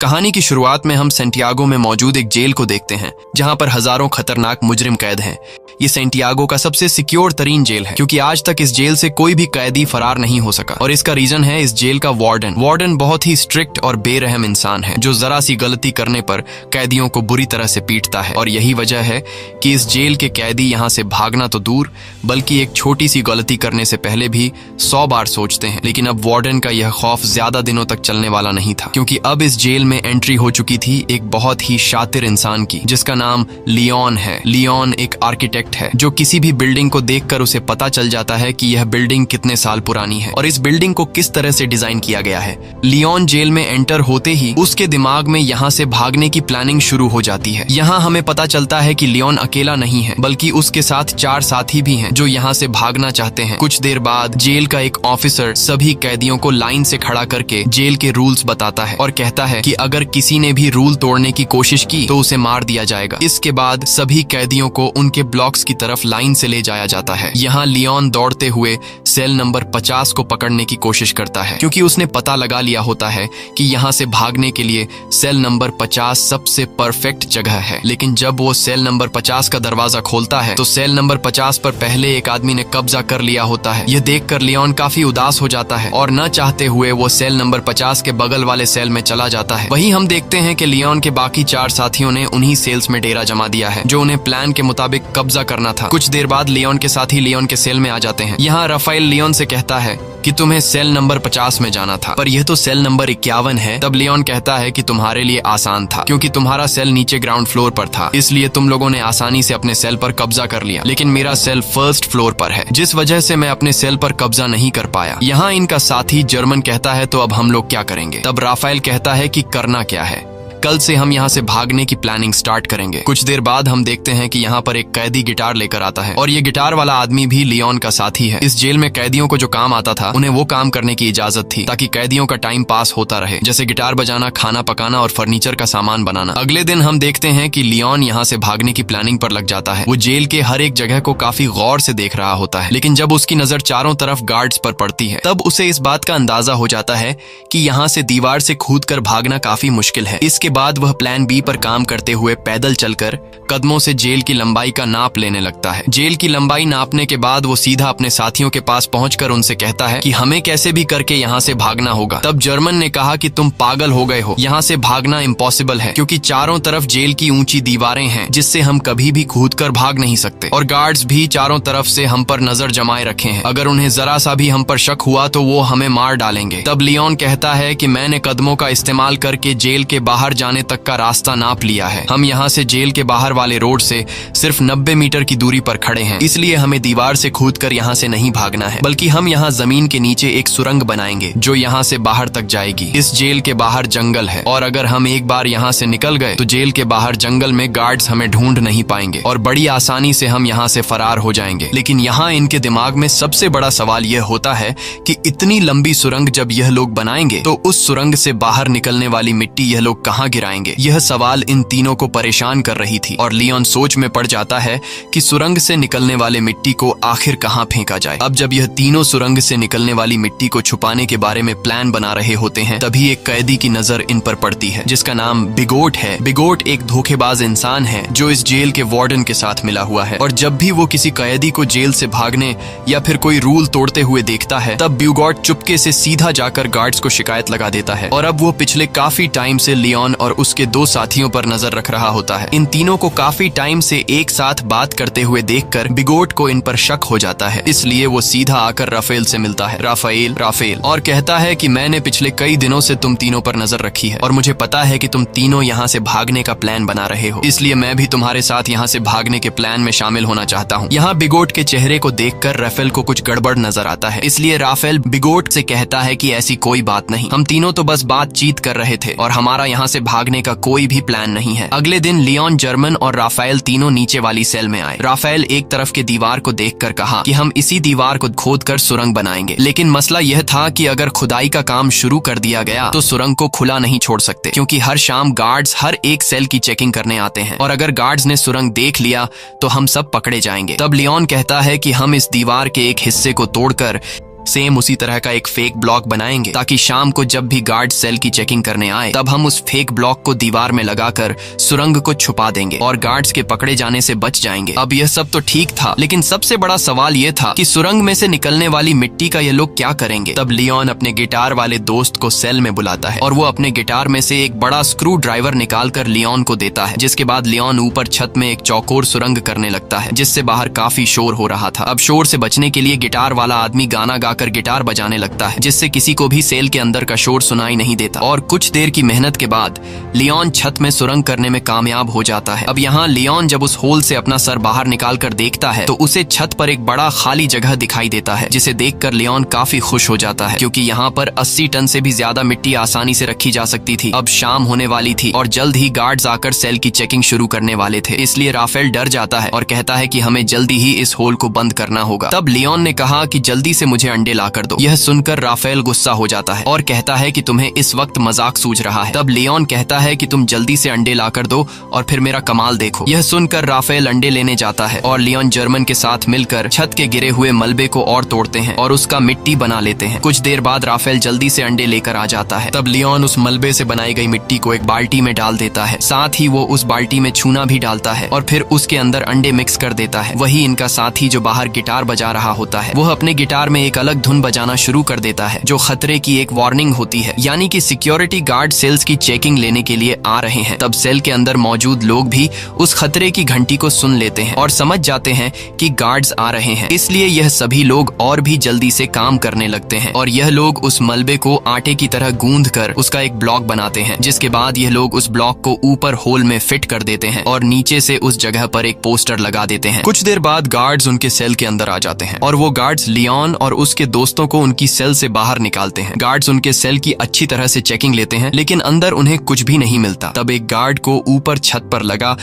कहानी की शुरुआत में हम सेंटियागो में मौजूद एक जेल को देखते हैं जहां पर हजारों खतरनाक मुजरिम कैद हैं। ये सेंटियागो का सबसे सिक्योर तरीन जेल है क्योंकि आज तक इस जेल से कोई भी कैदी फरार नहीं हो सका और इसका रीजन है इस जेल का वार्डन बहुत ही स्ट्रिक्ट और बेरहम इंसान है जो जरा सी गलती करने पर कैदियों को बुरी तरह से पीटता है। और यही वजह है कि इस जेल के कैदी यहाँ से भागना तो दूर बल्कि एक छोटी सी गलती करने से पहले भी 100 बार सोचते हैं। लेकिन अब वार्डन का यह खौफ ज्यादा दिनों तक चलने वाला नहीं था क्योंकि अब इस जेल में एंट्री हो चुकी थी एक बहुत ही शातिर इंसान की जिसका नाम लियोन है। लियोन एक आर्किटेक्ट है जो किसी भी बिल्डिंग को देखकर उसे पता चल जाता है कि यह बिल्डिंग कितने साल पुरानी है और इस बिल्डिंग को किस तरह से डिजाइन किया गया है। लियोन जेल में एंटर होते ही उसके दिमाग में यहाँ से भागने की प्लानिंग शुरू हो जाती है। यहाँ हमें पता चलता है कि लियोन अकेला नहीं है बल्कि उसके साथ 4 साथी भी हैं जो यहाँ से भागना चाहते हैं। कुछ देर बाद जेल का एक ऑफिसर सभी कैदियों को लाइन से खड़ा करके जेल के रूल्स बताता है और कहता है कि अगर किसी ने भी रूल तोड़ने की कोशिश की तो उसे मार दिया जाएगा। इसके बाद सभी कैदियों को उनके ब्लॉक्स की तरफ लाइन से ले जाया जाता है। यहाँ लियोन दौड़ते हुए सेल नंबर 50 को पकड़ने की कोशिश करता है क्योंकि उसने पता लगा लिया होता है कि यहाँ से भागने के लिए सेल नंबर 50 सबसे परफेक्ट जगह है। लेकिन जब वो सेल नंबर 50 का दरवाजा खोलता है तो सेल नंबर 50 पर पहले एक आदमी ने कब्जा कर लिया होता है। यह देखकर लियोन काफी उदास हो जाता है और न चाहते हुए वो सेल नंबर 50 के बगल वाले सेल में चला जाता है। वहीं हम देखते हैं कि लियोन के बाकी 4 साथियों ने उन्हीं सेल्स में डेरा जमा दिया है जो उन्हें प्लान के मुताबिक कब्जा करना था। कुछ देर बाद लियोन के साथी लियोन के सेल में आ जाते हैं। यहाँ राफेल लियोन से कहता है कि तुम्हें सेल नंबर 50 में जाना था पर यह तो सेल नंबर 51 है। तब लियोन कहता है कि तुम्हारे लिए आसान था क्योंकि तुम्हारा सेल नीचे ग्राउंड फ्लोर पर था इसलिए तुम लोगों ने आसानी से अपने सेल पर कब्जा कर लिया। लेकिन मेरा सेल फर्स्ट फ्लोर पर है जिस वजह से मैं अपने सेल पर कब्जा नहीं कर पाया। यहाँ इनका साथी जर्मन कहता है तो अब हम लोग क्या करेंगे। तब राफेल कहता है कि करना क्या है, कल से हम यहाँ से भागने की प्लानिंग स्टार्ट करेंगे। कुछ देर बाद हम देखते हैं कि यहाँ पर एक कैदी गिटार लेकर आता है और ये गिटार वाला आदमी भी लियोन का साथी है। इस जेल में कैदियों को जो काम आता था उन्हें वो काम करने की इजाजत थी ताकि कैदियों का टाइम पास होता रहे, जैसे गिटार बजाना, खाना पकाना और फर्नीचर का सामान बनाना। अगले दिन हम देखते हैं कि लियोन यहाँ से भागने की प्लानिंग पर लग जाता है। वो जेल के हर एक जगह को काफी गौर से देख रहा होता है लेकिन जब उसकी नजर चारों तरफ गार्ड्स पर पड़ती है तब उसे इस बात का अंदाजा हो जाता है कि यहाँ से दीवार से कूदकर भागना काफी मुश्किल है। इसके बाद वह प्लान बी पर काम करते हुए पैदल चलकर कदमों से जेल की लंबाई का नाप लेने लगता है। जेल की लंबाई नापने के बाद वो सीधा अपने साथियों के पास पहुंचकर उनसे कहता है कि हमें कैसे भी करके यहाँ से भागना होगा। तब जर्मन ने कहा कि तुम पागल हो गए हो, यहाँ से भागना इम्पॉसिबल है क्योंकि चारों तरफ जेल की ऊंची दीवारें हैं जिससे हम कभी भी कूदकर भाग नहीं सकते और गार्ड्स भी चारों तरफ से हम पर नजर जमाए रखे हैं। अगर उन्हें जरा सा भी हम पर शक हुआ तो वो हमें मार डालेंगे। तब लियोन कहता है कि मैंने कदमों का इस्तेमाल करके जेल के बाहर जाने तक का रास्ता नाप लिया है। हम यहाँ से जेल के बाहर वाले रोड से सिर्फ 90 मीटर की दूरी पर खड़े हैं इसलिए हमें दीवार से कूदकर यहाँ से नहीं भागना है बल्कि हम यहाँ जमीन के नीचे एक सुरंग बनाएंगे जो यहाँ से बाहर तक जाएगी। इस जेल के बाहर जंगल है और अगर हम एक बार यहाँ से निकल गए तो जेल के बाहर जंगल में गार्ड्स हमें ढूंढ नहीं पाएंगे और बड़ी आसानी से हम यहाँ से फरार हो जाएंगे। लेकिन यहाँ इनके दिमाग में सबसे बड़ा सवाल यह होता है कि इतनी लंबी सुरंग जब यह लोग बनाएंगे तो उस सुरंग से बाहर निकलने वाली मिट्टी यह लोग कहाँ गिराएंगे। यह सवाल इन तीनों को परेशान कर रही थी और लियोन सोच में पड़ जाता है कि सुरंग से निकलने वाले मिट्टी को आखिर कहाँ फेंका जाए। अब जब यह तीनों सुरंग से निकलने वाली मिट्टी को छुपाने के बारे में प्लान बना रहे होते हैं तभी एक कैदी की नजर इन पर पड़ती है जिसका नाम बिगोट है। बिगोट एक धोखेबाज इंसान है जो इस जेल के वार्डन के साथ मिला हुआ है और जब भी वो किसी कैदी को जेल से भागने या फिर कोई रूल तोड़ते हुए देखता है तब बिगोट चुपके से सीधा जाकर गार्ड्स को शिकायत लगा देता है और अब वो पिछले काफी टाइम से लियोन और उसके 2 साथियों पर नजर रख रहा होता है। इन तीनों को काफी टाइम से एक साथ बात करते हुए देखकर बिगोट को इन पर शक हो जाता है इसलिए वो सीधा आकर राफेल से मिलता है। राफेल और कहता है कि मैंने पिछले कई दिनों से तुम तीनों पर नजर रखी है और मुझे पता है कि तुम तीनों यहाँ से भागने का प्लान बना रहे हो इसलिए मैं भी तुम्हारे साथ यहाँ से भागने के प्लान में शामिल होना चाहता हूँ। यहाँ बिगोट के चेहरे को देखकर राफेल को कुछ गड़बड़ नजर आता है इसलिए राफेल बिगोट से कहता है कि ऐसी कोई बात नहीं, हम तीनों तो बस बातचीत कर रहे थे और हमारा यहाँ से भागने का कोई भी प्लान नहीं है। अगले दिन लियोन, जर्मन और राफेल तीनों नीचे वाली सेल में आए। राफेल एक तरफ के दीवार को देखकर कहा कि हम इसी दीवार को खोदकर सुरंग बनाएंगे। लेकिन मसला यह था कि अगर खुदाई का काम शुरू कर दिया गया तो सुरंग को खुला नहीं छोड़ सकते क्योंकि हर शाम गार्ड्स हर एक सेल की चेकिंग करने आते हैं और अगर गार्ड्स ने सुरंग देख लिया तो हम सब पकड़े जाएंगे। तब लियोन कहता है कि हम इस दीवार के एक हिस्से को तोड़कर सेम उसी तरह का एक फेक ब्लॉक बनाएंगे ताकि शाम को जब भी गार्ड सेल की चेकिंग करने आए तब हम उस फेक ब्लॉक को दीवार में लगाकर सुरंग को छुपा देंगे और गार्ड्स के पकड़े जाने से बच जाएंगे। अब यह सब तो ठीक था, लेकिन सबसे बड़ा सवाल यह था कि सुरंग में से निकलने वाली मिट्टी का ये लोग क्या करेंगे। तब लियोन अपने गिटार वाले दोस्त को सेल में बुलाता है और वो अपने गिटार में से एक बड़ा स्क्रू ड्राइवर निकालकर लियोन को देता है, जिसके बाद लियोन ऊपर छत में एक चौकोर सुरंग करने लगता है जिससे बाहर काफी शोर हो रहा था। अब शोर से बचने के लिए गिटार वाला आदमी गाना गाकर गिटार बजाने लगता है जिससे किसी को भी सेल के अंदर का शोर सुनाई नहीं देता। और कुछ देर की मेहनत के बाद लियोन छत में सुरंग करने में कामयाब हो जाता है। अब यहाँ लियोन जब उस होल से अपना सर बाहर निकाल कर देखता है तो उसे छत पर एक बड़ा खाली जगह दिखाई देता है, जिसे देखकर लियोन काफी खुश हो जाता है क्योंकि यहाँ पर 80 टन से भी ज्यादा मिट्टी आसानी से रखी जा सकती थी। अब शाम होने वाली थी और जल्द ही गार्ड्स आकर सेल की चेकिंग शुरू करने वाले थे, इसलिए राफेल डर जाता है और कहता है कि हमें जल्दी ही इस होल को बंद करना होगा। तब लियोन ने कहा कि जल्दी से मुझे अंडे लाकर दो। यह सुनकर राफेल गुस्सा हो जाता है और कहता है कि तुम्हें इस वक्त मजाक सूझ रहा है। तब लियोन कहता है कि तुम जल्दी से अंडे लाकर दो और फिर मेरा कमाल देखो। यह सुनकर राफेल अंडे लेने जाता है और लियोन जर्मन के साथ मिलकर छत के गिरे हुए मलबे को और तोड़ते हैं और उसका मिट्टी बना लेते हैं। कुछ देर बाद राफेल जल्दी से अंडे लेकर आ जाता है। तब लियोन उस मलबे से बनाई गई मिट्टी को एक बाल्टी में डाल देता है, साथ ही वो उस बाल्टी में चूना भी डालता है और फिर उसके अंदर अंडे मिक्स कर देता है। वही इनका साथी जो बाहर गिटार बजा रहा होता है वह अपने गिटार में एक अलग धुन बजाना शुरू कर देता है जो खतरे की एक वार्निंग होती है, यानी कि सिक्योरिटी गार्ड सेल्स की चेकिंग लेने के लिए आ रहे हैं। तब सेल के अंदर मौजूद लोग भी उस खतरे की घंटी को सुन लेते हैं और समझ जाते हैं कि गार्ड्स आ रहे हैं, इसलिए यह सभी लोग और भी जल्दी से काम करने लगते हैं और यह लोग उस मलबे को आटे की तरह गूंद कर उसका एक ब्लॉक बनाते हैं, जिसके बाद यह लोग उस ब्लॉक को ऊपर होल में फिट कर देते हैं और नीचे से उस जगह पर एक पोस्टर लगा देते हैं। कुछ देर बाद गार्ड्स उनके सेल के अंदर आ जाते हैं और वो गार्ड्स लियोन और उसके दोस्तों को उनकी सेल से बाहर निकालते हैं। गार्ड्स उनके सेल की अच्छी तरह से चेकिंग लेते हैं लेकिन अंदर उन्हें कुछ भी नहीं मिलता। तब एक गार्ड को ऊपर छत पर लगा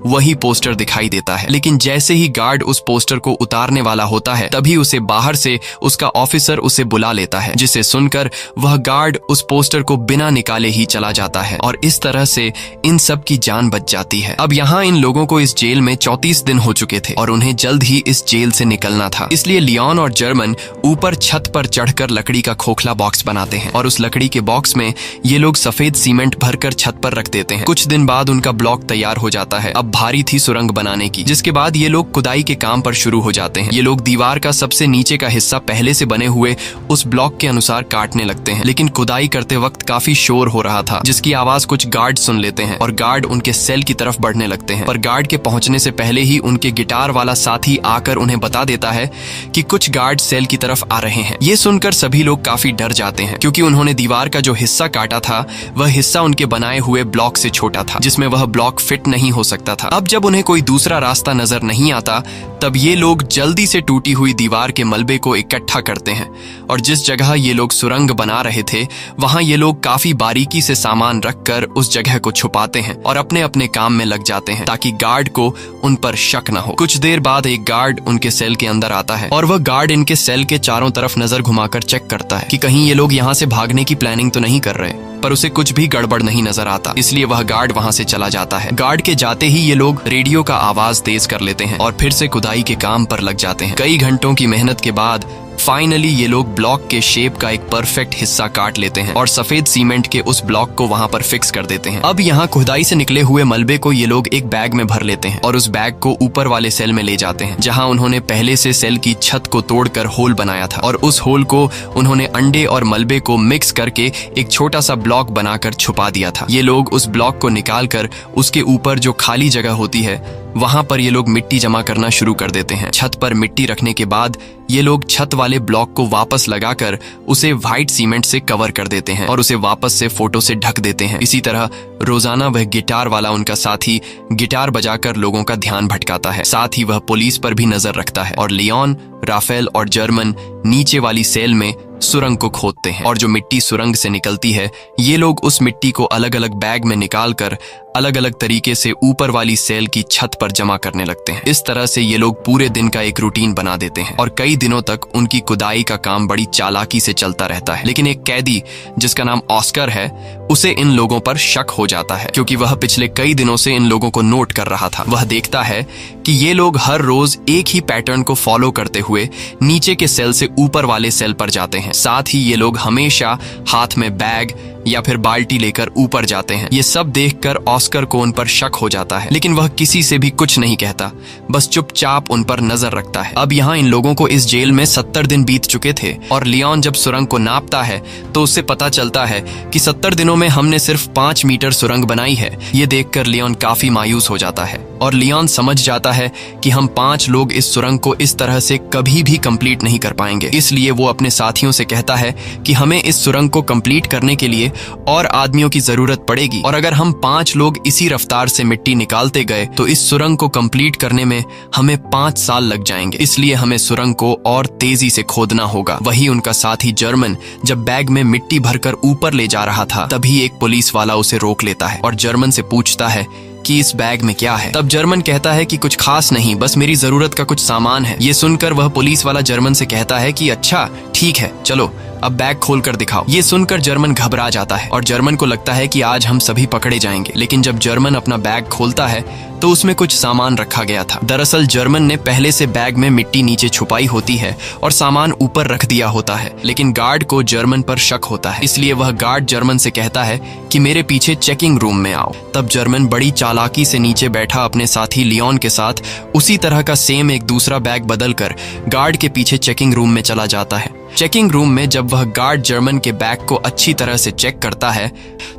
वही पोस्टर दिखाई देता है, लेकिन जैसे ही गार्ड उस पोस्टर को उतारने वाला होता है तभी उसे बाहर से उसका ऑफिसर उसे बुला लेता है, जिसे सुनकर वह गार्ड उस पोस्टर को बिना निकाले ही चला जाता है और इस तरह से इन सब की जान बच जाती है। अब यहाँ इन लोगों को इस जेल में 34 दिन हो चुके थे और उन्हें जल्द ही इस जेल से निकलना था, इसलिए लियोन और जर्मन ऊपर छत पर चढ़कर लकड़ी का खोखला बॉक्स बनाते हैं और उस लकड़ी के बॉक्स में ये लोग सफेद सीमेंट भरकर छत पर रख देते हैं। कुछ दिन बाद उनका ब्लॉक तैयार हो जाता है। अब भारी थी सुरंग बनाने की, जिसके बाद ये लोग खुदाई के काम पर शुरू हो जाते हैं। ये लोग दीवार का सबसे नीचे का हिस्सा पहले से बने हुए उस ब्लॉक के अनुसार काटने लगते हैं, लेकिन खुदाई करते वक्त काफी शोर हो रहा था जिसकी आवाज कुछ गार्ड सुन लेते हैं और गार्ड उनके सेल की तरफ बढ़ने लगते हैं। पर गार्ड के पहुंचने से पहले ही उनके गिटार वाला साथी आकर उन्हें बता देता है कि कुछ गार्ड सेल की तरफ आ रहे हैं। ये सुनकर सभी लोग काफी डर जाते हैं क्योंकि उन्होंने दीवार का जो हिस्सा काटा था वह हिस्सा उनके बनाए हुए ब्लॉक से छोटा था, जिसमें वह ब्लॉक फिट नहीं हो सकता था। अब जब उन्हें कोई दूसरा रास्ता नजर नहीं आता तब ये लोग जल्दी से टूटी हुई दीवार के मलबे को इकट्ठा करते हैं और जिस जगह ये लोग सुरंग बना रहे थे वहां ये लोग काफी बारीकी से सामान रखकर उस जगह को छुपाते हैं और अपने अपने काम में लग जाते हैं ताकि गार्ड को उन पर शक न हो। कुछ देर बाद एक गार्ड उनके सेल के अंदर आता है और वह गार्ड इनके सेल के चारों तरफ नजर घुमाकर चेक करता है कि कहीं ये लोग यहाँ से भागने की प्लानिंग तो नहीं कर रहे, पर उसे कुछ भी गड़बड़ नहीं नजर आता, इसलिए वह गार्ड वहां से चला जाता है। गार्ड के जाते ही ये लोग रेडियो का आवाज तेज कर लेते हैं और फिर से खुदाई के काम पर लग जाते हैं। कई घंटों की मेहनत के बाद फाइनली ये लोग ब्लॉक के शेप का एक परफेक्ट हिस्सा काट लेते हैं और सफेद सीमेंट के उस ब्लॉक को वहां पर फिक्स कर देते हैं। अब यहाँ खुदाई से निकले हुए मलबे को ये लोग एक बैग में भर लेते हैं और उस बैग को ऊपर वाले सेल में ले जाते हैं जहां उन्होंने पहले से सेल की छत को तोड़कर होल बनाया था और उस होल को उन्होंने अंडे और मलबे को मिक्स करके एक छोटा सा ब्लॉक बनाकर छुपा दिया था। ये लोग उस ब्लॉक को निकाल कर उसके ऊपर जो खाली जगह होती है वहां पर ये लोग मिट्टी जमा करना शुरू कर देते हैं। छत पर मिट्टी रखने के बाद ये लोग छत वाले ब्लॉक को वापस लगाकर उसे व्हाइट सीमेंट से कवर कर देते हैं और उसे वापस से फोटो से ढक देते हैं। इसी तरह रोजाना वह गिटार वाला उनका साथी गिटार बजाकर लोगों का ध्यान भटकाता है, साथ ही वह पुलिस पर भी नजर रखता है और लियोन, राफेल और जर्मन नीचे वाली सेल में सुरंग को खोदते हैं और जो मिट्टी सुरंग से निकलती है ये लोग उस मिट्टी को अलग अलग बैग में निकालकर अलग अलग तरीके से ऊपर वाली सेल की छत पर जमा करने लगते हैं। इस तरह से ये लोग पूरे दिन का एक रूटीन बना देते हैं और कई दिनों तक उनकी खुदाई का काम बड़ी चालाकी से चलता रहता है। लेकिन एक कैदी जिसका नाम ऑस्कर है उसे इन लोगों पर शक हो जाता है क्योंकि वह पिछले कई दिनों से इन लोगों को नोट कर रहा था। वह देखता है कि ये लोग हर रोज एक ही पैटर्न को फॉलो करते हुए नीचे के सेल से ऊपर वाले सेल पर जाते हैं। साथ ही ये लोग हमेशा हाथ में बैग या फिर बाल्टी लेकर ऊपर जाते हैं। ये सब देखकर ऑस्कर को उन पर शक हो जाता है, लेकिन वह किसी से भी कुछ नहीं कहता, बस चुपचाप उन पर नजर रखता है। अब यहाँ इन लोगों को इस जेल में 70 दिन बीत चुके थे और लियोन जब सुरंग को नापता है तो उससे पता चलता है कि 70 दिनों में हमने सिर्फ 5 मीटर सुरंग बनाई है। ये देखकर लियोन काफी मायूस हो जाता है और लियोन समझ जाता है कि हम 5 लोग इस सुरंग को इस तरह से कभी भी कंप्लीट नहीं कर पाएंगे। इसलिए वो अपने साथियों से कहता है कि हमें इस सुरंग को कंप्लीट करने के लिए और आदमियों की जरूरत पड़ेगी और अगर हम 5 लोग इसी रफ्तार से मिट्टी निकालते गए तो इस सुरंग को कंप्लीट करने में हमें 5 साल लग जाएंगे। इसलिए हमें सुरंग को और तेजी से खोदना होगा। वही उनका साथी जर्मन जब बैग में मिट्टी भरकर ऊपर ले जा रहा था तभी एक पुलिस वाला उसे रोक लेता है और जर्मन से पूछता है कि इस बैग में क्या है। तब जर्मन कहता है कि कुछ खास नहीं, बस मेरी जरूरत का कुछ सामान है। ये सुनकर वह पुलिस वाला जर्मन से कहता है कि अच्छा ठीक है, चलो अब बैग खोलकर दिखाओ। ये सुनकर जर्मन घबरा जाता है और जर्मन को लगता है कि आज हम सभी पकड़े जाएंगे। लेकिन जब जर्मन अपना बैग खोलता है तो उसमें कुछ सामान रखा गया था। दरअसल जर्मन ने पहले से बैग में मिट्टी नीचे छुपाई होती है और सामान ऊपर रख दिया होता है, लेकिन गार्ड को जर्मन पर शक होता है। इसलिए वह गार्ड जर्मन से कहता है कि मेरे पीछे चेकिंग रूम में आओ। तब जर्मन बड़ी चालाकी से नीचे बैठा अपने साथी लियोन के साथ उसी तरह का सेम एक दूसरा बैग बदलकर गार्ड के पीछे चेकिंग रूम में चला जाता है। चेकिंग रूम में जब वह गार्ड जर्मन के बैग को अच्छी तरह से चेक करता है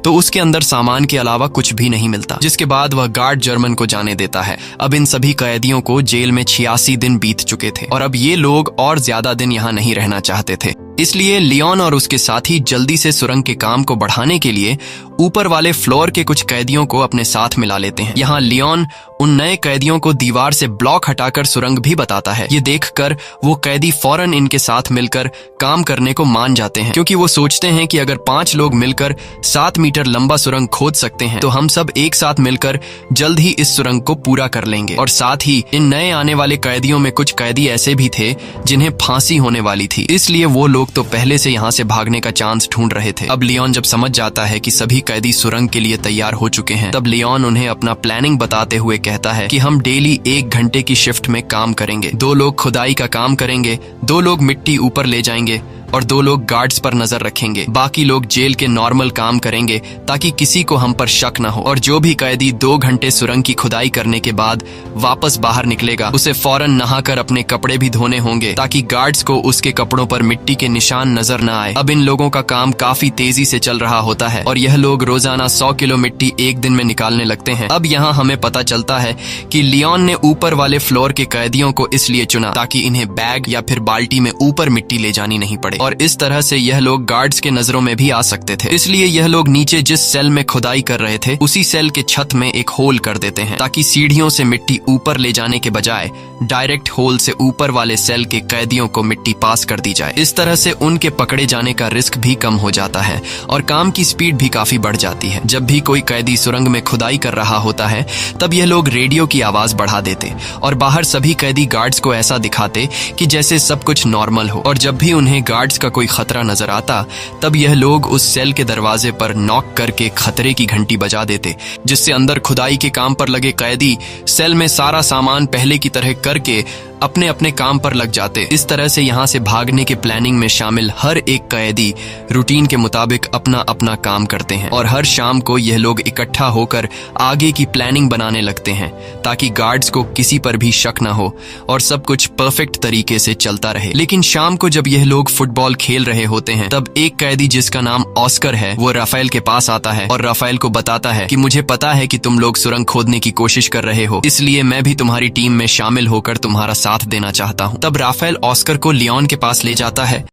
तो उसके अंदर सामान के अलावा कुछ भी नहीं मिलता, जिसके बाद वह गार्ड जर्मन को जाने देता है। अब इन सभी कैदियों को जेल में 86 दिन बीत चुके थे और अब ये लोग और ज्यादा दिन यहाँ नहीं रहना चाहते थे। इसलिए लियोन और उसके साथी जल्दी से सुरंग के काम को बढ़ाने के लिए ऊपर वाले फ्लोर के कुछ कैदियों को अपने साथ मिला लेते हैं। यहाँ लियोन उन नए कैदियों को दीवार से ब्लॉक हटाकर सुरंग भी बताता है। ये देखकर वो कैदी फौरन इनके साथ मिलकर काम करने को मान जाते हैं क्योंकि वो सोचते हैं कि अगर 5 लोग मिलकर 7 मीटर लंबा सुरंग खोद सकते हैं तो हम सब एक साथ मिलकर जल्द ही इस सुरंग को पूरा कर लेंगे। और साथ ही इन नए आने वाले कैदियों में कुछ कैदी ऐसे भी थे जिन्हें फांसी होने वाली थी, इसलिए वो लोग तो पहले से यहाँ से भागने का चांस ढूंढ रहे थे। अब लियोन जब समझ जाता है कि सभी कैदी सुरंग के लिए तैयार हो चुके हैं तब लियोन उन्हें अपना प्लानिंग बताते हुए कहता है कि हम डेली 1 घंटे की शिफ्ट में काम करेंगे। 2 लोग खुदाई का काम करेंगे, 2 लोग मिट्टी ऊपर ले जाएंगे और 2 लोग गार्ड्स पर नजर रखेंगे। बाकी लोग जेल के नॉर्मल काम करेंगे ताकि किसी को हम पर शक न हो। और जो भी कैदी 2 घंटे सुरंग की खुदाई करने के बाद वापस बाहर निकलेगा उसे फौरन नहाकर अपने कपड़े भी धोने होंगे ताकि गार्ड्स को उसके कपड़ों पर मिट्टी के निशान नजर न आए। अब इन लोगों का काम काफी तेजी से चल रहा होता है और यह लोग रोजाना 100 किलो मिट्टी एक दिन में निकालने लगते हैं। अब यहाँ हमें पता चलता है कि लियोन ने ऊपर वाले फ्लोर के कैदियों को इसलिए चुना ताकि इन्हें बैग या फिर बाल्टी में ऊपर मिट्टी ले जानी नहीं पड़े और इस तरह से यह लोग गार्ड्स के नजरों में भी आ सकते थे। इसलिए यह लोग नीचे जिस सेल में खुदाई कर रहे थे उसी सेल के छत में एक होल कर देते हैं ताकि सीढ़ियों से मिट्टी ऊपर ले जाने के बजाय डायरेक्ट होल से ऊपर वाले सेल के कैदियों को मिट्टी पास कर दी जाए। इस तरह से उनके पकड़े जाने का रिस्क भी कम हो जाता है और काम की स्पीड भी काफी बढ़ जाती है। जब भी कोई कैदी सुरंग में खुदाई कर रहा होता है तब यह लोग रेडियो की आवाज बढ़ा देते और बाहर सभी कैदी गार्ड्स को ऐसा दिखाते कि जैसे सब कुछ नॉर्मल हो। और जब भी उन्हें गार्ड्स का कोई खतरा नजर आता तब यह लोग उस सेल के दरवाजे पर नॉक करके खतरे की घंटी बजा देते, जिससे अंदर खुदाई के काम पर लगे कैदी सेल में सारा सामान पहले की तरह करके अपने अपने काम पर लग जाते। इस तरह से यहाँ से भागने के प्लानिंग में शामिल हर एक कैदी रूटीन के मुताबिक अपना अपना काम करते हैं और हर शाम को यह लोग इकट्ठा होकर आगे की प्लानिंग बनाने लगते हैं ताकि गार्ड्स को किसी पर भी शक न हो और सब कुछ परफेक्ट तरीके से चलता रहे। लेकिन शाम को जब यह लोग फुटबॉल खेल रहे होते हैं तब एक कैदी जिसका नाम ऑस्कर है वो राफेल के पास आता है और राफेल को बताता है कि मुझे पता है कि तुम लोग सुरंग खोदने की कोशिश कर रहे हो, इसलिए मैं भी तुम्हारी टीम में शामिल होकर तुम्हारा साथ देना चाहता हूं। तब राफेल ऑस्कर को लियोन के पास ले जाता है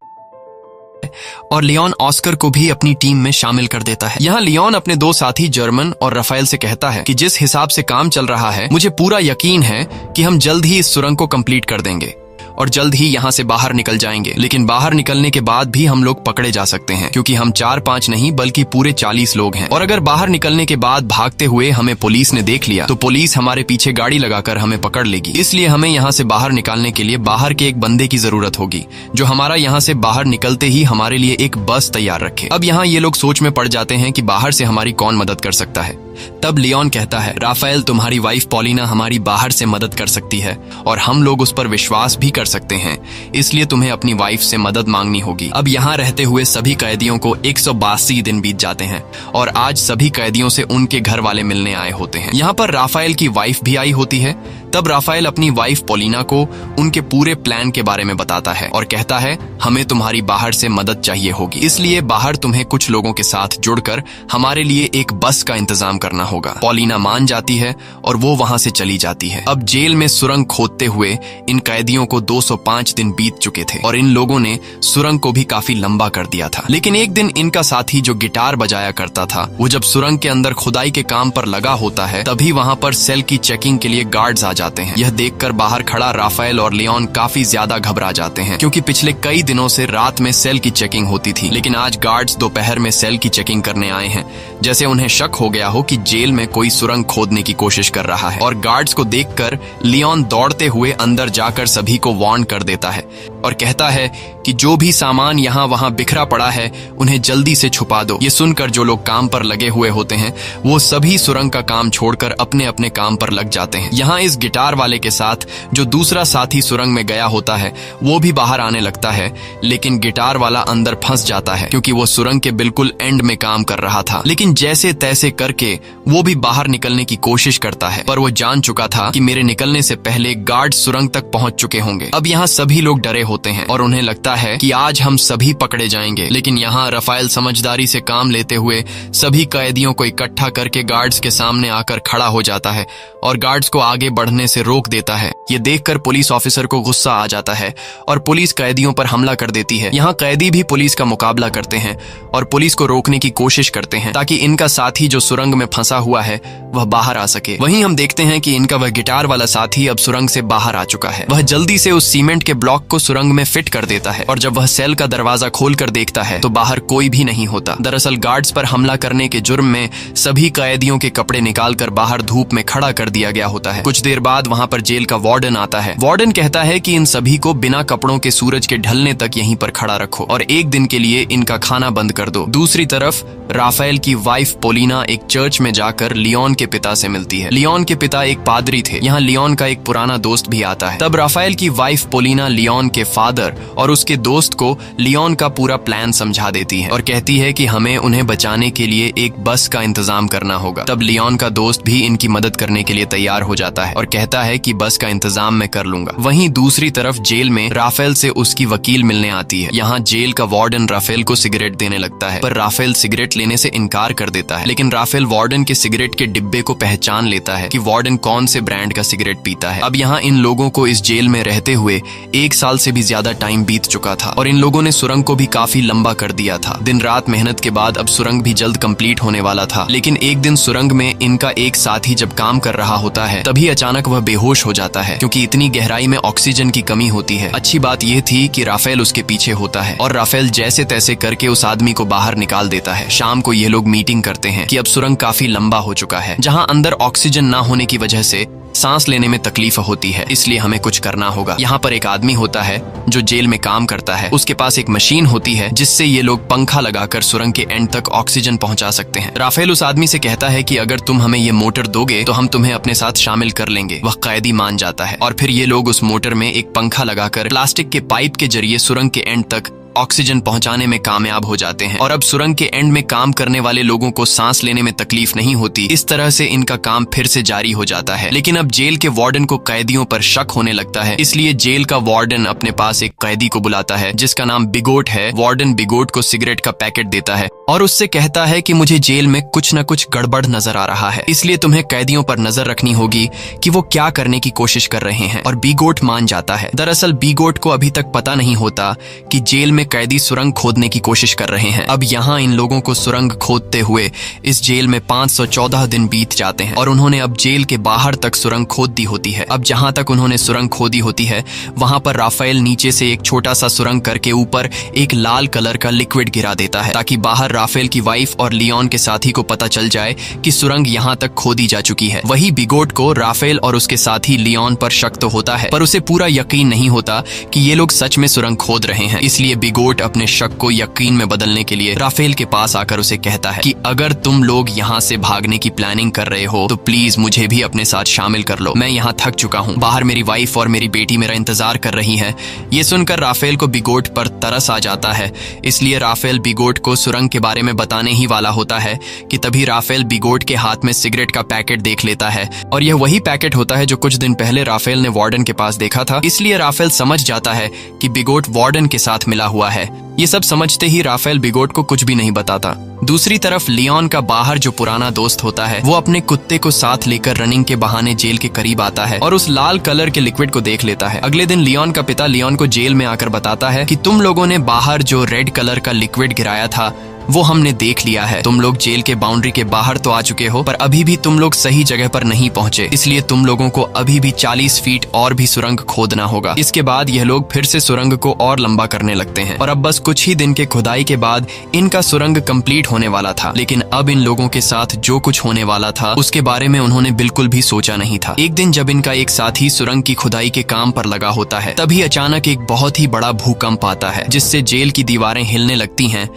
और लियोन ऑस्कर को भी अपनी टीम में शामिल कर देता है। यहाँ लियोन अपने 2 साथी जर्मन और राफेल से कहता है कि जिस हिसाब से काम चल रहा है मुझे पूरा यकीन है कि हम जल्द ही इस सुरंग को कंप्लीट कर देंगे। और जल्द ही यहाँ से बाहर निकल जाएंगे। लेकिन बाहर निकलने के बाद भी हम लोग पकड़े जा सकते हैं, क्योंकि हम 4-5 नहीं बल्कि पूरे 40 लोग हैं। और अगर बाहर निकलने के बाद भागते हुए हमें पुलिस ने देख लिया तो पुलिस हमारे पीछे गाड़ी लगाकर हमें पकड़ लेगी। इसलिए हमें यहाँ से बाहर निकालने के लिए बाहर के एक बंदे की जरूरत होगी, जो हमारा यहाँ से बाहर निकलते ही हमारे लिए एक बस तैयार रखे। अब यहाँ ये लोग सोच में पड़ जाते हैं कि बाहर से हमारी कौन मदद कर सकता है। तब लियोन कहता है, राफेल, तुम्हारी वाइफ पॉलिना हमारी बाहर से मदद कर सकती है और हम लोग उस पर विश्वास भी कर सकते हैं, इसलिए तुम्हें अपनी वाइफ से मदद मांगनी होगी। अब यहाँ रहते हुए सभी कैदियों को 182 दिन बीत जाते हैं और आज सभी कैदियों से उनके घर वाले मिलने आए होते हैं। यहाँ पर राफेल की वाइफ भी आई होती है। तब राफेल अपनी वाइफ पॉलिना को उनके पूरे प्लान के बारे में बताता है और कहता है, हमें तुम्हारी बाहर से मदद चाहिए होगी, इसलिए बाहर तुम्हें कुछ लोगों के साथ जुड़कर हमारे लिए एक बस का इंतजाम करना होगा। पॉलिना मान जाती है और वो वहां से चली जाती है। अब जेल में सुरंग खोदते हुए इन कैदियों को 205 दिन बीत चुके थे और इन लोगों ने सुरंग को भी काफी लंबा कर दिया था। लेकिन एक दिन इनका साथी जो गिटार बजाया करता था, वो जब सुरंग के अंदर खुदाई के काम पर लगा होता है, तभी वहां पर सेल की चेकिंग के लिए गार्ड्स आ जाते हैं। यह देखकर बाहर खड़ा राफेल और लियोन काफी ज्यादा घबरा जाते हैं, क्योंकि पिछले कई दिनों से रात में सेल की चेकिंग होती थी, लेकिन आज गार्ड्स दोपहर में सेल की चेकिंग करने आए हैं, जैसे उन्हें शक हो गया हो कि जेल में कोई सुरंग खोदने की कोशिश कर रहा है। और गार्ड्स को देखकर लियोन दौड़ते हुए अंदर जाकर सभी को वार्न कर देता है और कहता है कि जो भी सामान यहाँ वहाँ बिखरा पड़ा है उन्हें जल्दी से छुपा दो। ये सुनकर जो लोग काम पर लगे हुए होते हैं वो सभी सुरंग का काम छोड़कर अपने अपने काम पर लग जाते हैं। यहाँ इस गिटार वाले के साथ जो दूसरा साथी सुरंग में गया होता है वो भी बाहर आने लगता है, लेकिन गिटार वाला अंदर फंस जाता है, क्योंकि वो सुरंग के बिल्कुल एंड में काम कर रहा था। लेकिन जैसे तैसे करके वो भी बाहर निकलने की कोशिश करता है, पर वो जान चुका था कि मेरे निकलने से पहले गार्ड सुरंग तक पहुंच चुके होंगे। अब यहाँ सभी लोग डरे होते हैं और उन्हें लगता है कि आज हम सभी पकड़े जाएंगे। लेकिन यहाँ राफेल समझदारी से काम लेते हुए सभी कैदियों को इकट्ठा करके गार्ड्स के सामने आकर खड़ा हो जाता है और गार्ड्स को आगे बढ़ने से रोक देता है। ये देखकर पुलिस ऑफिसर को गुस्सा आ जाता है और पुलिस कैदियों पर हमला कर देती है। यहाँ कैदी भी पुलिस का मुकाबला करते हैं और पुलिस को रोकने की कोशिश करते हैं ताकि इनका साथी जो सुरंग में फंसा हुआ है वह बाहर आ सके। वहीं हम देखते हैं कि इनका वह गिटार वाला साथी अब सुरंग से बाहर आ चुका है। वह जल्दी से उस सीमेंट के ब्लॉक को सुरंग में फिट कर देता है और जब वह सेल का दरवाजा खोलकर देखता है तो बाहर कोई भी नहीं होता। दरअसल गार्ड्स पर हमला करने के जुर्म में सभी कैदियों के कपड़े निकालकर बाहर धूप में खड़ा कर दिया गया होता है। कुछ देर बाद वहाँ पर जेल का वार्डन आता है। वार्डन कहता है कि इन सभी को बिना कपड़ों के सूरज के ढलने तक यहीं पर खड़ा रखो और एक दिन के लिए इनका खाना बंद कर दो। दूसरी तरफ राफेल की वाइफ पॉलिना एक चर्च में जाकर लियोन के पिता से मिलती है। लियोन के पिता एक पादरी थे। यहाँ लियोन का एक पुराना दोस्त भी आता है। तब राफेल की वाइफ पॉलिना लियोन के फादर और उसके दोस्त को लियोन का पूरा प्लान समझा देती है और कहती है कि हमें उन्हें बचाने के लिए एक बस का इंतजाम करना होगा। तब लियोन का दोस्त भी इनकी मदद करने के लिए तैयार हो जाता है और कहता है कि बस का इंतजाम मैं कर लूंगा। वहीं दूसरी तरफ जेल में राफेल से उसकी वकील मिलने आती है। यहाँ जेल का वार्डन राफेल को सिगरेट देने लगता है, पर राफेल सिगरेट लेने से इनकार कर देता है। लेकिन राफेल वार्डन के सिगरेट के डिब्बे को पहचान लेता है कि वार्डन कौन से ब्रांड का सिगरेट पीता है। अब यहाँ इन लोगों को इस जेल में रहते हुए 1 साल से भी ज्यादा टाइम बीत चुका था और इन लोगों ने सुरंग को भी काफी लंबा कर दिया था। दिन रात मेहनत के बाद अब सुरंग भी जल्द कंप्लीट होने वाला था। लेकिन एक दिन सुरंग में इनका एक साथी जब काम कर रहा होता है तभी अचानक वह बेहोश हो जाता है, क्योंकि इतनी गहराई में ऑक्सीजन की कमी होती है। अच्छी बात यह थी कि राफेल उसके पीछे होता है और राफेल जैसे तैसे करके उस आदमी को बाहर निकाल देता है। शाम को ये लोग मीटिंग करते हैं कि अब सुरंग काफी लंबा हो चुका है। जहाँ अंदर ऑक्सीजन ना होने की वजह से सांस लेने में तकलीफ होती है, इसलिए हमें कुछ करना होगा। यहाँ पर एक आदमी होता है जो जेल में काम करता है। उसके पास एक मशीन होती है जिससे ये लोग पंखा लगाकर सुरंग के एंड तक ऑक्सीजन पहुंचा सकते हैं। राफेल उस आदमी से कहता है कि अगर तुम हमें ये मोटर दोगे तो हम तुम्हें अपने साथ शामिल कर लेंगे। वह कैदी मान जाता है और फिर ये लोग उस मोटर में एक पंखा लगाकर प्लास्टिक के पाइप के जरिए सुरंग के एंड तक ऑक्सीजन पहुंचाने में कामयाब हो जाते हैं और अब सुरंग के एंड में काम करने वाले लोगों को सांस लेने में तकलीफ नहीं होती। इस तरह से इनका काम फिर से जारी हो जाता है। लेकिन अब जेल के वार्डन को कैदियों पर शक होने लगता है, इसलिए जेल का वार्डन अपने पास एक कैदी को बुलाता है जिसका नाम बिगोट है। वार्डन बिगोट को सिगरेट का पैकेट देता है और उससे कहता है कि मुझे जेल में कुछ न कुछ गड़बड़ नजर आ रहा है, इसलिए तुम्हें कैदियों पर नजर रखनी होगी कि वो क्या करने की कोशिश कर रहे हैं। और बीगोट मान जाता है। दरअसल बीगोट को अभी तक पता नहीं होता कि जेल में कैदी सुरंग खोदने की कोशिश कर रहे हैं। अब यहाँ इन लोगों को सुरंग खोदते हुए इस जेल में 514 दिन बीत जाते हैं और उन्होंने अब जेल के बाहर तक सुरंग खोद दी होती है। अब जहां तक उन्होंने सुरंग खोदी होती है वहां पर राफेल नीचे से एक छोटा सा सुरंग करके ऊपर एक लाल कलर का लिक्विड गिरा देता है, ताकि बाहर राफेल की वाइफ और लियोन के साथी को पता चल जाए कि सुरंग यहां तक खोदी जा चुकी है। वही बिगोट को राफेल और उसके साथी लियोन पर शक तो होता है, पर उसे पूरा यकीन नहीं होता कि ये लोग सच में सुरंग खोद रहे हैं। इसलिए बिगोट अपने शक को यकीन में बदलने के लिए राफेल के पास आकर उसे कहता है कि अगर तुम लोग यहाँ से भागने की प्लानिंग कर रहे हो तो प्लीज मुझे भी अपने साथ शामिल कर लो। मैं यहाँ थक चुका हूँ, बाहर मेरी वाइफ और मेरी बेटी मेरा इंतजार कर रही है। ये सुनकर राफेल को बिगोट पर तरस आ जाता है, इसलिए राफेल बिगोट को सुरंग के बारे में बताने ही वाला होता है कि तभी राफेल बिगोट के हाथ में सिगरेट का पैकेट देख लेता है। और यह वही पैकेट होता है जो कुछ दिन पहले राफेल ने वार्डन के पास देखा था। इसलिए राफेल समझ जाता है कि बिगोट वार्डन के साथ मिला हुआ है। ये सब समझते ही राफेल बिगोट को कुछ भी नहीं बताता। दूसरी तरफ लियोन का बाहर जो पुराना दोस्त होता है वो अपने कुत्ते को साथ लेकर रनिंग के बहाने जेल के करीब आता है और उस लाल कलर के लिक्विड को देख लेता है। अगले दिन लियोन का पिता लियोन को जेल में आकर बताता है कि तुम लोगों ने बाहर जो रेड कलर का लिक्विड गिराया था वो हमने देख लिया है। तुम लोग जेल के बाउंड्री के बाहर तो आ चुके हो, पर अभी भी तुम लोग सही जगह पर नहीं पहुंचे, इसलिए तुम लोगों को अभी भी 40 फीट और भी सुरंग खोदना होगा। इसके बाद यह लोग फिर से सुरंग को और लंबा करने लगते हैं और अब बस कुछ ही दिन के खुदाई के बाद इनका सुरंग कंप्लीट होने वाला था। लेकिन अब इन लोगों के साथ जो कुछ होने वाला था उसके बारे में उन्होंने बिल्कुल भी सोचा नहीं था। एक दिन जब इनका एक साथी सुरंग की खुदाई के काम पर लगा होता है, तभी अचानक एक बहुत ही बड़ा भूकंप आता है जिससे जेल की दीवारें हिलने लगती हैं।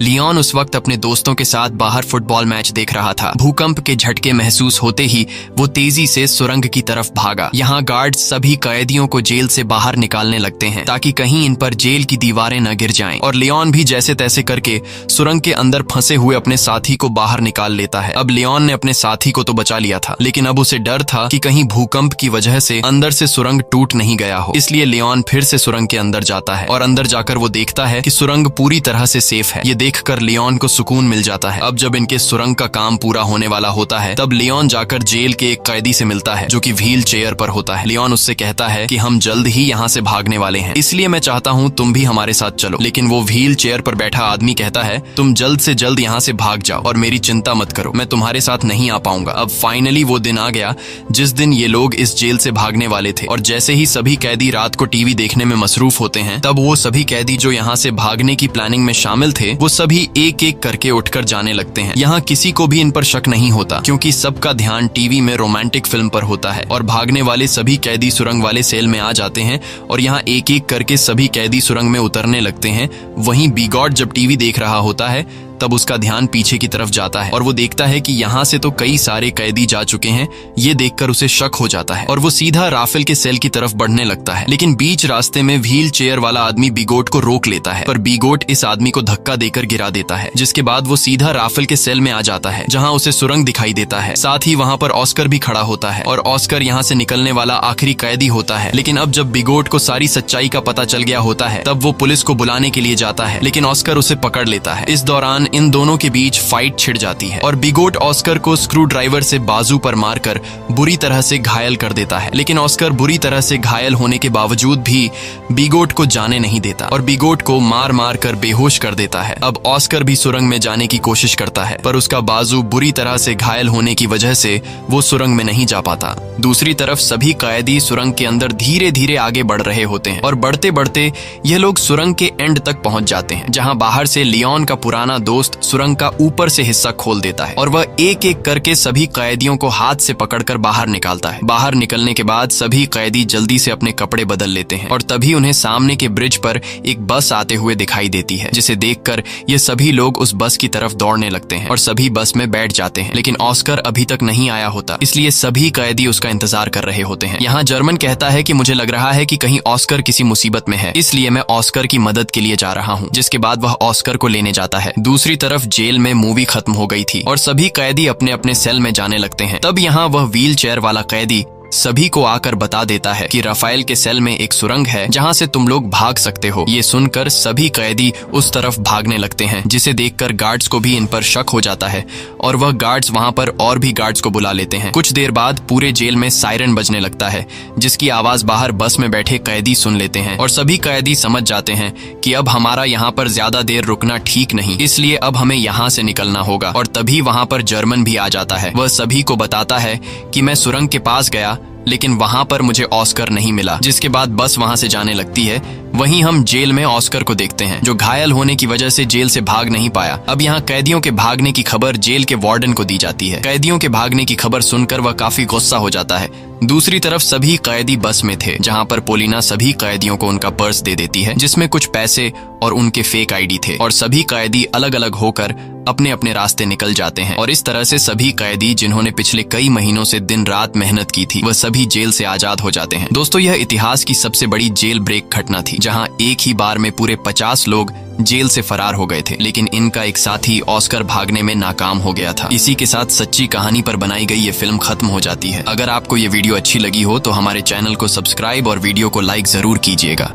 लियोन उस वक्त अपने दोस्तों के साथ बाहर फुटबॉल मैच देख रहा था। भूकंप के झटके महसूस होते ही वो तेजी से सुरंग की तरफ भागा। यहाँ गार्ड सभी कैदियों को जेल से बाहर निकालने लगते हैं ताकि कहीं इन पर जेल की दीवारें न गिर जाएं। और लियोन भी जैसे तैसे करके सुरंग के अंदर फंसे हुए अपने साथी को बाहर निकाल लेता है। अब लियोन ने अपने साथी को तो बचा लिया था, लेकिन अब उसे डर था कि कहीं भूकंप की वजह से अंदर से सुरंग टूट नहीं गया हो। इसलिए लियोन फिर से सुरंग के अंदर जाता है और अंदर जाकर वो देखता है कि सुरंग पूरी तरह से सेफ है। ये देखकर लियोन को सुकून मिल जाता है। अब जब इनके सुरंग का काम पूरा होने वाला होता है तब लियोन जाकर जेल के एक कैदी से मिलता है जो कि व्हील चेयर पर होता है। लियोन उससे कहता है कि हम जल्द ही यहाँ से भागने वाले हैं, इसलिए मैं चाहता हूँ तुम भी हमारे साथ चलो। लेकिन वो व्हील चेयर पर बैठा आदमी कहता है तुम जल्द से जल्द यहाँ से भाग जाओ और मेरी चिंता मत करो, मैं तुम्हारे साथ नहीं आ पाऊंगा। अब फाइनली वो दिन आ गया जिस दिन ये लोग इस जेल से भागने वाले थे। और जैसे ही सभी कैदी रात को टीवी देखने में मसरूफ होते हैं तब वो सभी कैदी जो यहाँ से भागने की प्लानिंग में शामिल थे वो सभी एक एक करके उठकर जाने लगते हैं। यहाँ किसी को भी इन पर शक नहीं होता क्योंकि सबका ध्यान टीवी में रोमांटिक फिल्म पर होता है। और भागने वाले सभी कैदी सुरंग वाले सेल में आ जाते हैं और यहाँ एक एक करके सभी कैदी सुरंग में उतरने लगते हैं। वहीं बिगॉट जब टीवी देख रहा होता है तब उसका ध्यान पीछे की तरफ जाता है और वो देखता है कि यहाँ से तो कई सारे कैदी जा चुके हैं। ये देखकर उसे शक हो जाता है और वो सीधा राफेल के सेल की तरफ बढ़ने लगता है। लेकिन बीच रास्ते में व्हील चेयर वाला आदमी बिगोट को रोक लेता है, पर बिगोट इस आदमी को धक्का देकर गिरा देता है, जिसके बाद वो सीधा राफेल के सेल में आ जाता है जहाँ उसे सुरंग दिखाई देता है। साथ ही वहाँ पर ऑस्कर भी खड़ा होता है और ऑस्कर यहाँ से निकलने वाला आखिरी कैदी होता है। लेकिन अब जब बिगोट को सारी सच्चाई का पता चल गया होता है तब वो पुलिस को बुलाने के लिए जाता है, लेकिन ऑस्कर उसे पकड़ लेता है। इस दौरान इन दोनों के बीच फाइट छिड़ जाती है और बिगोट ऑस्कर को स्क्रू ड्राइवर से बाजू पर मारकर बुरी तरह से घायल कर देता है। लेकिन ऑस्कर बुरी तरह से घायल होने के बावजूद भी बिगोट को जाने नहीं देता और बिगोट को मार मार कर बेहोश कर देता है। अब ऑस्कर भी सुरंग में जाने की कोशिश करता है, पर उसका बाजू बुरी तरह से घायल होने की वजह से वो सुरंग में नहीं जा पाता। दूसरी तरफ सभी कैदी सुरंग के अंदर धीरे धीरे आगे बढ़ रहे होते हैं और बढ़ते बढ़ते ये लोग सुरंग के एंड तक पहुंच जाते हैं, जहां बाहर से लियोन का पुराना दोस्त सुरंग का ऊपर से हिस्सा खोल देता है और वह एक एक करके सभी कैदियों को हाथ से पकड़कर बाहर निकालता है। बाहर निकलने के बाद सभी कैदी जल्दी से अपने कपड़े बदल लेते हैं और तभी उन्हें सामने के ब्रिज पर एक बस आते हुए दिखाई देती है, जिसे देखकर ये सभी लोग उस बस की तरफ दौड़ने लगते हैं और सभी बस में बैठ जाते हैं। लेकिन ऑस्कर अभी तक नहीं आया होता, इसलिए सभी कैदी उसका इंतजार कर रहे होते हैं। यहाँ जर्मन कहता है कि मुझे लग रहा है कि कहीं ऑस्कर किसी मुसीबत में है, इसलिए मैं ऑस्कर की मदद के लिए जा रहा हूँ, जिसके बाद वह ऑस्कर को लेने जाता है। दूसरी तरफ जेल में मूवी खत्म हो गई थी और सभी कैदी अपने अपने सेल में जाने लगते हैं। तब यहाँ वह व्हील चेयर वाला कैदी सभी को आकर बता देता है कि राफेल के सेल में एक सुरंग है जहां से तुम लोग भाग सकते हो। ये सुनकर सभी कैदी उस तरफ भागने लगते हैं, जिसे देखकर गार्ड्स को भी इन पर शक हो जाता है और वह गार्ड्स वहां पर और भी गार्ड्स को बुला लेते हैं। कुछ देर बाद पूरे जेल में सायरन बजने लगता है, जिसकी आवाज बाहर बस में बैठे कैदी सुन लेते हैं और सभी कैदी समझ जाते हैं कि अब हमारा यहाँ पर ज्यादा देर रुकना ठीक नहीं, इसलिए अब हमें यहाँ से निकलना होगा। और तभी वहां पर जर्मन भी आ जाता है। वह सभी को बताता है कि मैं सुरंग के पास गया, लेकिन वहां पर मुझे ऑस्कर नहीं मिला, जिसके बाद बस वहां से जाने लगती है। वहीं हम जेल में ऑस्कर को देखते हैं, जो घायल होने की वजह से जेल से भाग नहीं पाया। अब यहाँ कैदियों के भागने की खबर जेल के वार्डन को दी जाती है। कैदियों के भागने की खबर सुनकर वह काफी गुस्सा हो जाता है। दूसरी तरफ सभी कैदी बस में थे, जहाँ पर पोलिना सभी कैदियों को उनका पर्स दे देती है, जिसमें कुछ पैसे और उनके फेक आईडी थे, और सभी कैदी अलग अलग होकर अपने अपने रास्ते निकल जाते हैं। और इस तरह से सभी कैदी जिन्होंने पिछले कई महीनों से दिन रात मेहनत की थी, वह सभी जेल से आजाद हो जाते हैं। दोस्तों, यह इतिहास की सबसे बड़ी जेल ब्रेक घटना थी, जहां एक ही बार में पूरे 50 लोग जेल से फरार हो गए थे, लेकिन इनका एक साथी ऑस्कर भागने में नाकाम हो गया था। इसी के साथ सच्ची कहानी पर बनाई गई ये फिल्म खत्म हो जाती है। अगर आपको ये वीडियो अच्छी लगी हो तो हमारे चैनल को सब्सक्राइब और वीडियो को लाइक जरूर कीजिएगा।